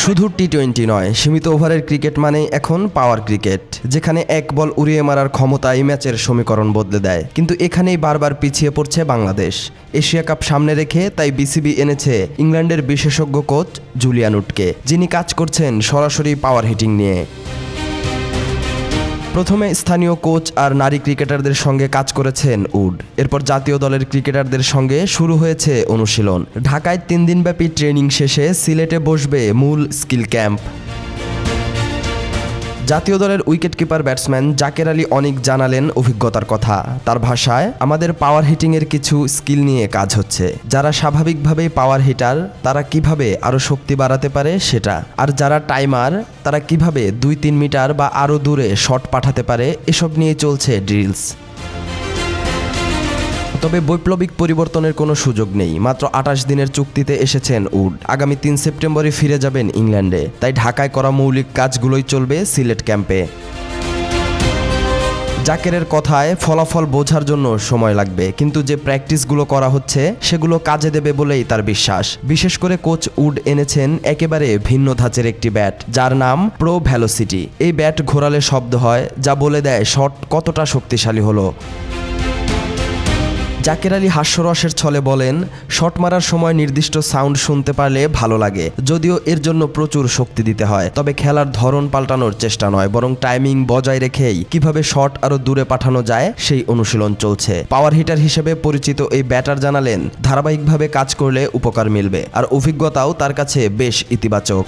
শুধু টি-20 নয়, সীমিত ওভারের ক্রিকেট মানে এখন পাওয়ার ক্রিকেট, যেখানে এক বল উড়িয়ে মারার ক্ষমতাই ম্যাচের সমীকরণ বদলে দেয়। কিন্তু এখানেই বারবার পিছিয়ে পড়ছে বাংলাদেশ। এশিয়া কাপ সামনে রেখে তাই বিসিবি এনেছে ইংল্যান্ডের বিশেষজ্ঞ কোচ জুলিয়ান উডকে, যিনি কাজ করছেন সরাসরি পাওয়ার হিটিং নিয়ে। প্রথমে স্থানীয় কোচ আর নারী ক্রিকেটারদের সঙ্গে কাজ করেছেন উড। এরপর জাতীয় দলের ক্রিকেটারদের সঙ্গে শুরু হয়েছে অনুশীলন। ঢাকায় 3 দিনব্যাপী ট্রেনিং শেষে সিলেটে বসবে মূল স্কিল ক্যাম্প। জাতীয় দলের wicket keeper batsman Jaker Ali Anik জানালেন অভিজ্ঞতার কথা। তার ভাষায়, আমাদের পাওয়ার হিটিংয়ের কিছু স্কিল নিয়ে কাজ হচ্ছে। যারা স্বাভাবিকভাবেই পাওয়ার হিটার তারা কিভাবে আরও শক্তি বাড়াতে পারে সেটা, আর যারা টাইমার তারা কিভাবে 2-3 মিটার বা আরও দূরে শট পাঠাতে পারে, এসব নিয়ে চলছে ড্রিলস। তবে বৈপ্লবিক পরিবর্তনের কোনো সুযোগ নেই। মাত্র 28 দিনের চুক্তিতে এসেছেন উড। আগামী 3 সেপ্টেম্বরে ফিরে যাবেন ইংল্যান্ডে। তাই ঢাকায় করা মৌলিক কাজগুলোই চলবে সিলেট ক্যাম্পে। জাকেরের কথায়, ফলাফল বোঝার জন্য সময় লাগবে, কিন্তু যে প্র্যাকটিসগুলো করা হচ্ছে সেগুলো কাজে দেবে বলেই তার বিশ্বাস। বিশেষ করে কোচ উড এনেছেন একেবারে ভিন্ন ধাঁচের একটি ব্যাট, যার নাম প্রো ভেলোসিটি। এই ব্যাট ঘোরালে শব্দ হয়, যা বলে দেয় শট কতটা শক্তিশালী হলো। জাকের আলী হাস্যরসের ছলে বলেন, শট মারার সময় নির্দিষ্ট সাউন্ড শুনতে পারলে ভালো লাগে, যদিও এর জন্য প্রচুর শক্তি দিতে হয়। তবে খেলার ধরন পাল্টানোর চেষ্টা নয়, বরং টাইমিং বজায় রেখেই কিভাবে শট আরও দূরে পাঠানো যায় সেই অনুশীলন চলছে। পাওয়ার হিটার হিসেবে পরিচিত এই ব্যাটার জানালেন, ধারাবাহিকভাবে কাজ করলে উপকার মিলবে, আর অভিজ্ঞতাও তার কাছে বেশ ইতিবাচক।